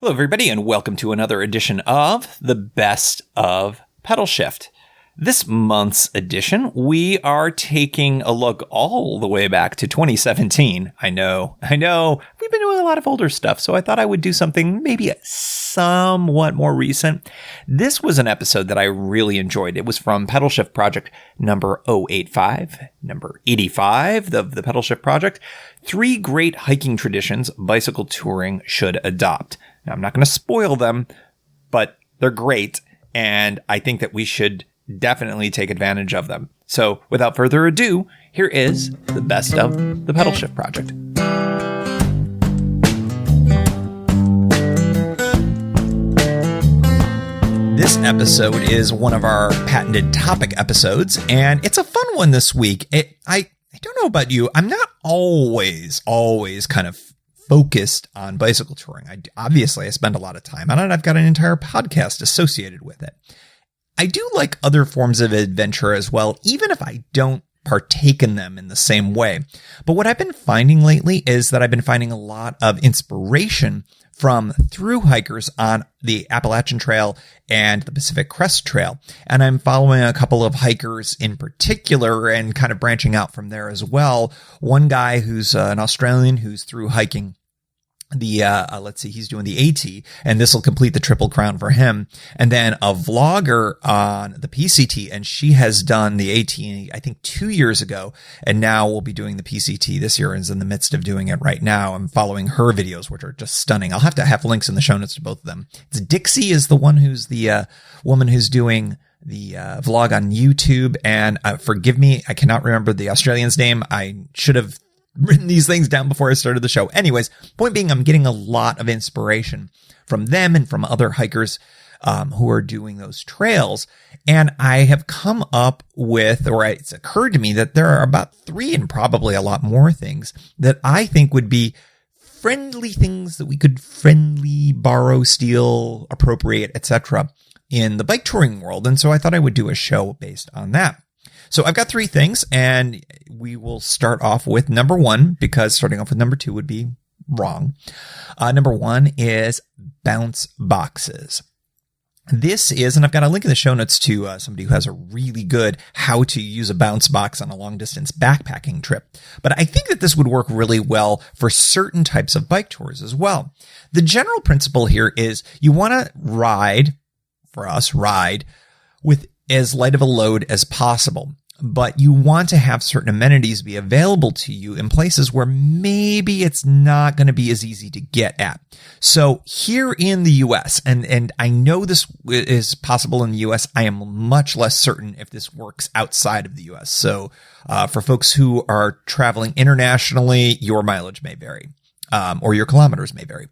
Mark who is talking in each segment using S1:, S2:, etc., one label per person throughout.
S1: Hello, everybody, and welcome to another edition of the Best of Pedalshift. This month's edition, we are taking a look all the way back to 2017. I know, we've been doing a lot of older stuff, so I thought I would do something maybe somewhat more recent. This was an episode that I really enjoyed. It was from Pedalshift project number 085, number 85 of the Pedalshift project. 3 great hiking traditions bicycle touring should adopt. Now, I'm not going to spoil them, but they're great, and I think that we should definitely take advantage of them. So, without further ado, here is the best of the Pedalshift project. This episode is one of our patented topic episodes, and it's a fun one this week. I don't know about you, I'm not always kind of focused on bicycle touring. Obviously, I spend a lot of time on it. I've got an entire podcast associated with it. I do like other forms of adventure as well, even if I don't partake in them in the same way. But what I've been finding lately is that I've been finding a lot of inspiration from thru hikers on the Appalachian Trail and the Pacific Crest Trail. And I'm following a couple of hikers in particular and kind of branching out from there as well. One guy who's an Australian who's thru hiking he's doing the AT, and this will complete the Triple Crown for him. And then a vlogger on the PCT, and she has done the AT, I think 2 years ago, and now we'll be doing the PCT this year and is in the midst of doing it right now. I'm following her videos, which are just stunning. I'll have to have links in the show notes to both of them. It's Dixie is the one who's the woman who's doing the vlog on YouTube, and forgive me, I cannot remember the Australian's name. I should have written these things down before I started the show. Anyways, point being, I'm getting a lot of inspiration from them and from other hikers who are doing those trails. And I have come up with, or it's occurred to me that there are about 3 and probably a lot more things that I think would be friendly things that we could friendly borrow, steal, appropriate, etc. in the bike touring world. And so I thought I would do a show based on that. So I've got 3 things, and we will start off with number 1, because starting off with number 2 would be wrong. Number 1 is bounce boxes. This is, and I've got a link in the show notes to somebody who has a really good how to use a bounce box on a long distance backpacking trip. But I think that this would work really well for certain types of bike tours as well. The general principle here is you want to ride with as light of a load as possible, but you want to have certain amenities be available to you in places where maybe it's not going to be as easy to get at. So here in the US, and I know this is possible in the US, I am much less certain if this works outside of the US. So for folks who are traveling internationally, your mileage may vary, or your kilometers may vary.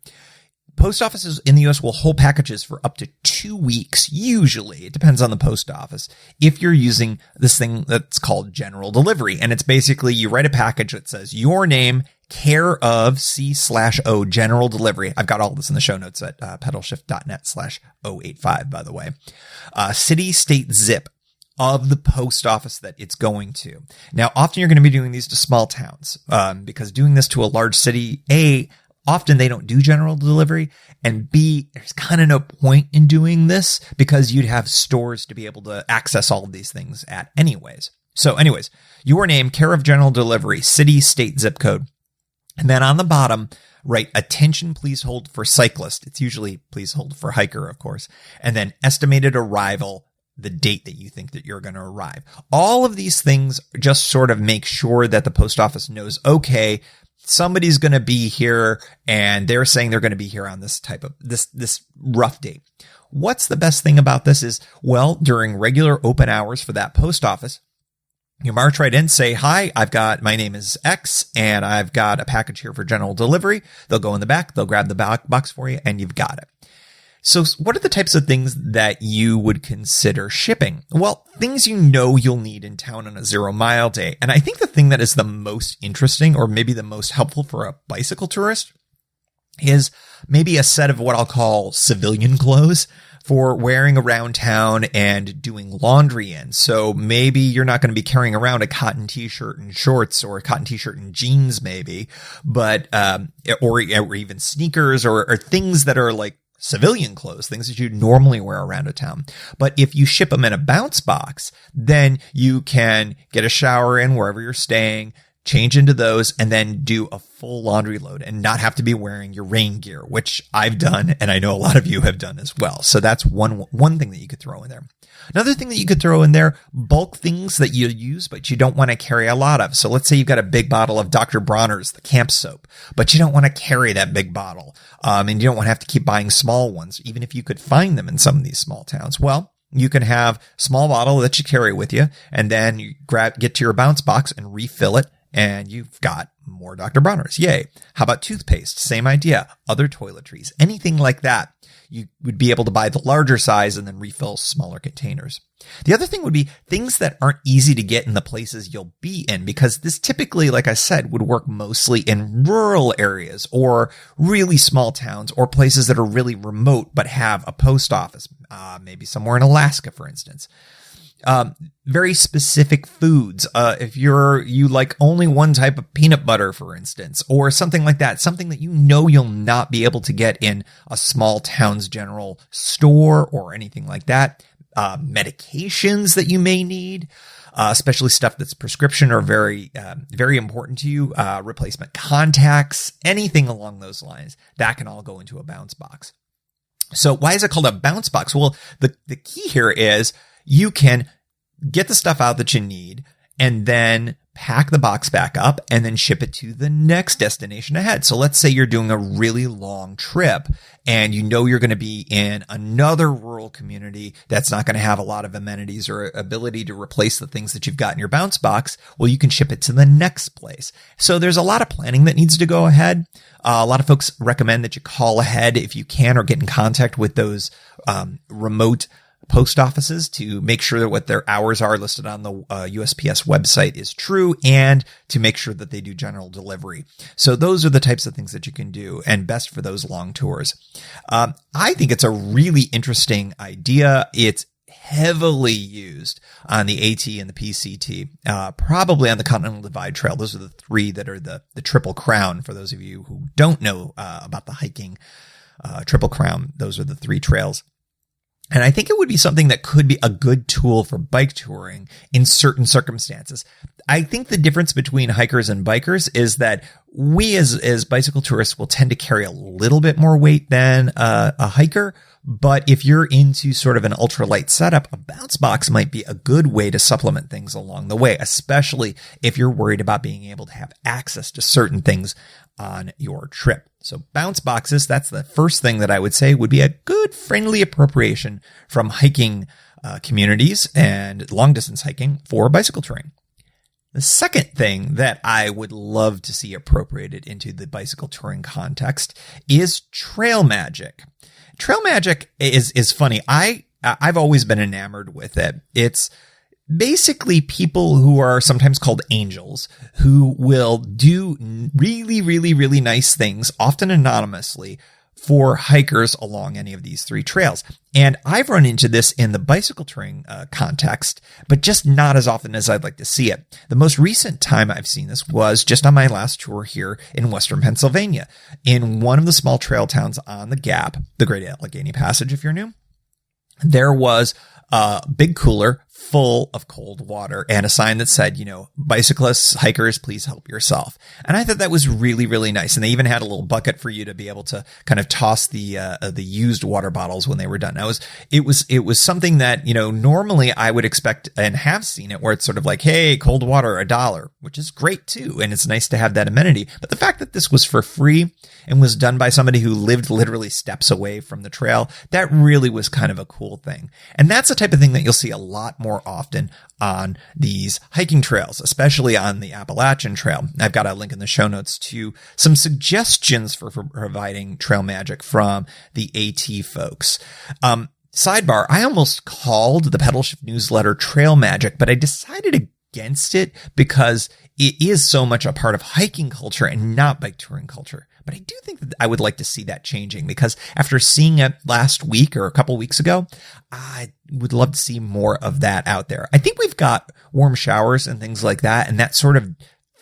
S1: Post offices in the U.S. will hold packages for up to 2 weeks, usually. It depends on the post office. If you're using this thing that's called general delivery, and it's basically you write a package that says your name, care of C/O general delivery. I've got all this in the show notes at pedalshift.net/085, by the way. City, state, zip of the post office that it's going to. Now, often you're going to be doing these to small towns, because doing this to a large city, often they don't do general delivery, and B, there's kind of no point in doing this because you'd have stores to be able to access all of these things at anyways. So anyways, your name, care of general delivery, city, state, zip code. And then on the bottom, write attention, please hold for cyclist. It's usually please hold for hiker, of course. And then estimated arrival, the date that you think that you're going to arrive. All of these things just sort of make sure that the post office knows, okay, somebody's going to be here and they're saying they're going to be here on this type of this rough date. What's the best thing about this is, well, during regular open hours for that post office, you march right in, say, hi, my name is X and I've got a package here for general delivery. They'll go in the back, they'll grab the box for you, and you've got it. So what are the types of things that you would consider shipping? Well, things you know you'll need in town on a 0 mile day. And I think the thing that is the most interesting, or maybe the most helpful for a bicycle tourist, is maybe a set of what I'll call civilian clothes for wearing around town and doing laundry in. So maybe you're not going to be carrying around a cotton t-shirt and shorts or a cotton t-shirt and jeans maybe, but, or even sneakers or things that are like civilian clothes, things that you normally wear around a town. But if you ship them in a bounce box, then you can get a shower in wherever you're staying, change into those, and then do a full laundry load and not have to be wearing your rain gear, which I've done, and I know a lot of you have done as well. So that's one thing that you could throw in there. Another thing that you could throw in there, bulk things that you use, but you don't want to carry a lot of. So let's say you've got a big bottle of Dr. Bronners, the camp soap, but you don't want to carry that big bottle. And you don't want to have to keep buying small ones, even if you could find them in some of these small towns. Well, you can have a small bottle that you carry with you, and then you get to your bounce box and refill it, and you've got more Dr. Bronners. Yay. How about toothpaste? Same idea. Other toiletries, anything like that. You would be able to buy the larger size and then refill smaller containers. The other thing would be things that aren't easy to get in the places you'll be in, because this typically, like I said, would work mostly in rural areas or really small towns or places that are really remote but have a post office, maybe somewhere in Alaska, for instance. Very specific foods. If you like only one type of peanut butter, for instance, or something like that, something that you know you'll not be able to get in a small town's general store or anything like that. Medications that you may need, especially stuff that's prescription or very, very important to you. Replacement contacts, anything along those lines, that can all go into a bounce box. So why is it called a bounce box? Well, the key here is you can get the stuff out that you need and then pack the box back up and then ship it to the next destination ahead. So let's say you're doing a really long trip and you know you're going to be in another rural community that's not going to have a lot of amenities or ability to replace the things that you've got in your bounce box. Well, you can ship it to the next place. So there's a lot of planning that needs to go ahead. A lot of folks recommend that you call ahead if you can or get in contact with those remote post offices to make sure that what their hours are listed on the USPS website is true and to make sure that they do general delivery. So those are the types of things that you can do and best for those long tours. I think it's a really interesting idea. It's heavily used on the AT and the PCT, probably on the Continental Divide Trail. Those are the three that are the Triple Crown. For those of you who don't know about the hiking Triple Crown, those are the three trails. And I think it would be something that could be a good tool for bike touring in certain circumstances. I think the difference between hikers and bikers is that we as bicycle tourists will tend to carry a little bit more weight than a hiker. But if you're into sort of an ultralight setup, a bounce box might be a good way to supplement things along the way, especially if you're worried about being able to have access to certain things on your trip. So bounce boxes, that's the first thing that I would say would be a good friendly appropriation from hiking communities and long distance hiking for bicycle touring. The second thing that I would love to see appropriated into the bicycle touring context is trail magic. Trail magic is funny. I've always been enamored with it. It's basically people who are sometimes called angels who will do really, really, really nice things, often anonymously, for hikers along any of these three trails. And I've run into this in the bicycle touring context, but just not as often as I'd like to see it. The most recent time I've seen this was just on my last tour here in Western Pennsylvania, in one of the small trail towns on the Gap, the Great Allegheny Passage, if you're new. There was a big cooler full of cold water and a sign that said, bicyclists, hikers, please help yourself. And I thought that was really, really nice. And they even had a little bucket for you to be able to kind of toss the used water bottles when they were done. It was something that, normally I would expect and have seen it where it's sort of like, hey, cold water, $1, which is great too. And it's nice to have that amenity. But the fact that this was for free and was done by somebody who lived literally steps away from the trail, that really was kind of a cool thing. And that's the type of thing that you'll see a lot more often on these hiking trails, especially on the Appalachian Trail. I've got a link in the show notes to some suggestions for providing trail magic from the AT folks. Sidebar, I almost called the Pedalshift newsletter Trail Magic, but I decided against it because it is so much a part of hiking culture and not bike touring culture. But I do think that I would like to see that changing, because after seeing it last week or a couple weeks ago, I would love to see more of that out there. I think we've got warm showers and things like that, and that sort of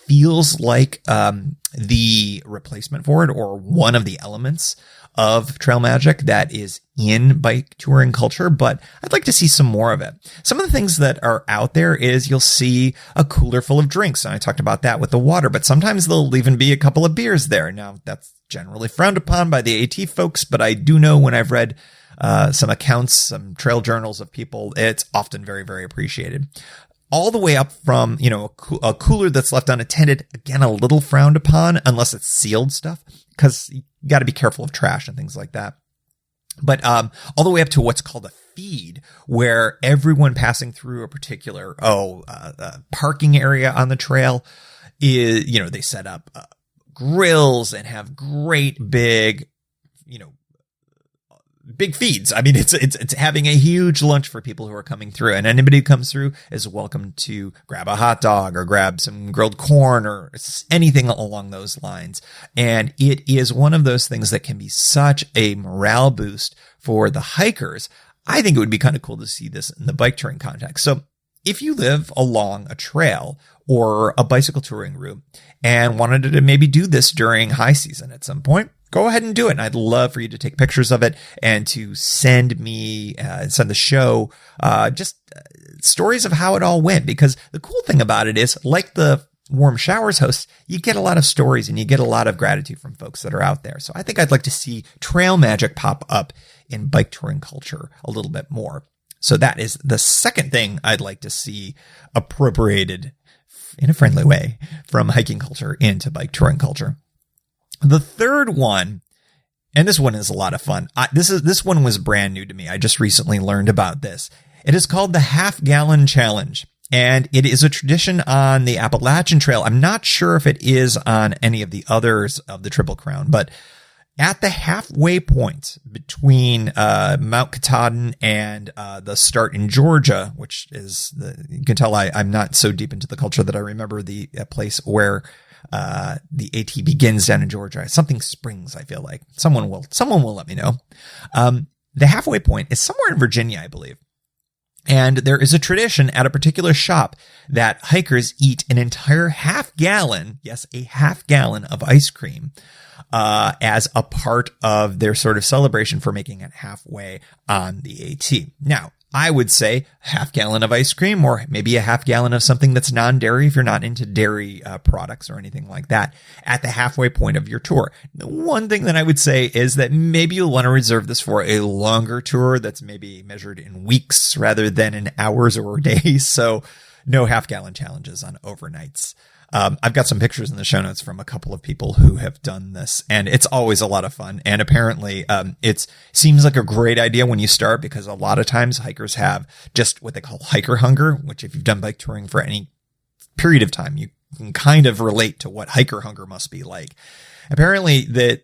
S1: feels like the replacement for it, or one of the elements of trail magic that is in bike touring culture, but I'd like to see some more of it. Some of the things that are out there is you'll see a cooler full of drinks, and I talked about that with the water, but sometimes there'll even be a couple of beers there. Now, that's generally frowned upon by the AT folks, but I do know when I've read some accounts, some trail journals of people, it's often very, very appreciated. All the way up from, a cooler that's left unattended, again, a little frowned upon unless it's sealed stuff, because you got to be careful of trash and things like that. But all the way up to what's called a feed, where everyone passing through a particular parking area on the trail is, they set up grills and have great big, big feeds. I mean, it's having a huge lunch for people who are coming through, and anybody who comes through is welcome to grab a hot dog or grab some grilled corn or anything along those lines. And it is one of those things that can be such a morale boost for the hikers. I think it would be kind of cool to see this in the bike touring context. So if you live along a trail or a bicycle touring route and wanted to maybe do this during high season at some point, go ahead and do it. And I'd love for you to take pictures of it and to send the show, stories of how it all went. Because the cool thing about it is, like the warm showers hosts, you get a lot of stories and you get a lot of gratitude from folks that are out there. So I think I'd like to see trail magic pop up in bike touring culture a little bit more. So that is the second thing I'd like to see appropriated in a friendly way from hiking culture into bike touring culture. The third one, and this one is a lot of fun. This one was brand new to me. I just recently learned about this. It is called the Half-Gallon Challenge, and it is a tradition on the Appalachian Trail. I'm not sure if it is on any of the others of the Triple Crown, but at the halfway point between Mount Katahdin and the start in Georgia, which is you can tell I'm not so deep into the culture that I remember the place where the AT begins down in Georgia. Something Springs, I feel like. Someone will let me know. The halfway point is somewhere in Virginia, I believe. And there is a tradition at a particular shop that hikers eat an entire half gallon, yes, a half gallon of ice cream, as a part of their sort of celebration for making it halfway on the AT. Now, I would say half gallon of ice cream, or maybe a half gallon of something that's non-dairy if you're not into dairy products or anything like that, at the halfway point of your tour. The one thing that I would say is that maybe you'll want to reserve this for a longer tour that's maybe measured in weeks rather than in hours or days. So no half gallon challenges on overnights. I've got some pictures in the show notes from a couple of people who have done this, and it's always a lot of fun. And apparently, it seems like a great idea when you start, because a lot of times hikers have just what they call hiker hunger, which if you've done bike touring for any period of time, you can kind of relate to what hiker hunger must be like. Apparently that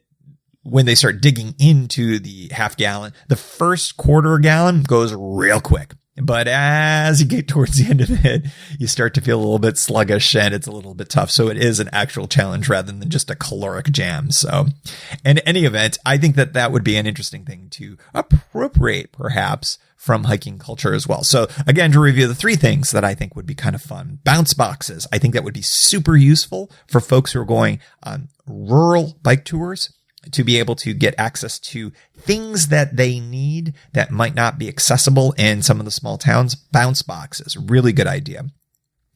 S1: when they start digging into the half gallon, the first quarter gallon goes real quick. But as you get towards the end of it, you start to feel a little bit sluggish and it's a little bit tough. So it is an actual challenge rather than just a caloric jam. So in any event, I think that would be an interesting thing to appropriate perhaps from hiking culture as well. So again, to review the three things that I think would be kind of fun. Bounce boxes. I think that would be super useful for folks who are going on rural bike tours, to be able to get access to things that they need that might not be accessible in some of the small towns. Bounce boxes, really good idea.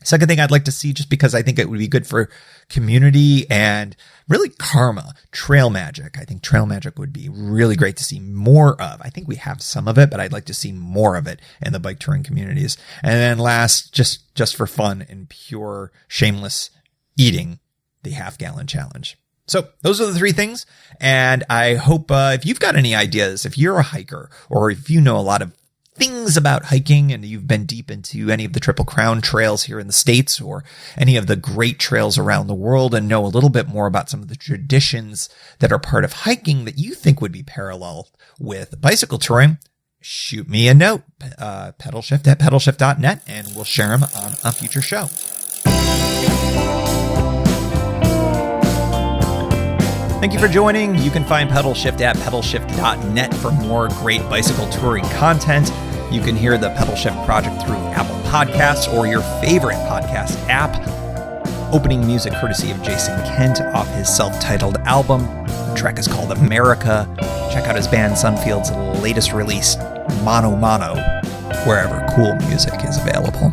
S1: Second thing I'd like to see, just because I think it would be good for community and really karma, trail magic. I think trail magic would be really great to see more of. I think we have some of it, but I'd like to see more of it in the bike touring communities. And then last, just for fun and pure shameless eating, the half gallon challenge. So those are the three things. And I hope if you've got any ideas, if you're a hiker or if you know a lot of things about hiking and you've been deep into any of the Triple Crown trails here in the States or any of the great trails around the world and know a little bit more about some of the traditions that are part of hiking that you think would be parallel with bicycle touring, shoot me a note, Pedalshift at pedalshift.net, and we'll share them on a future show. Thank you for joining. You can find Pedalshift at pedalshift.net for more great bicycle touring content. You can hear the Pedalshift project through Apple Podcasts or your favorite podcast app. Opening music courtesy of Jason Kent off his self-titled album. The track is called America. Check out his band Sunfield's latest release, Mono Mono, wherever cool music is available.